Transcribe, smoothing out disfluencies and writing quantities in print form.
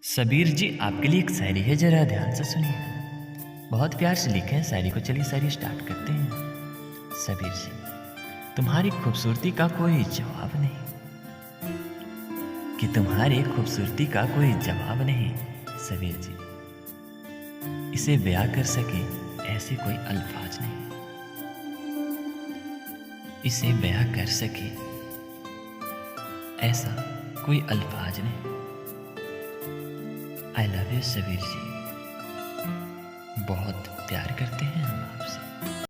सबीर जी आपके लिए एक शायरी है, जरा ध्यान से सुनिए। बहुत प्यार से लिखे हैं शायरी को। चलिए शायरी स्टार्ट करते हैं। सबीर जी, तुम्हारी खूबसूरती का कोई जवाब नहीं, कि तुम्हारी खूबसूरती का कोई जवाब नहीं। सबीर जी, इसे बयां कर सके ऐसे कोई अल्फाज नहीं, इसे बयां कर सके ऐसा कोई अल्फाज नहीं। आई लव यू सबीर जी, बहुत प्यार करते हैं हम आपसे।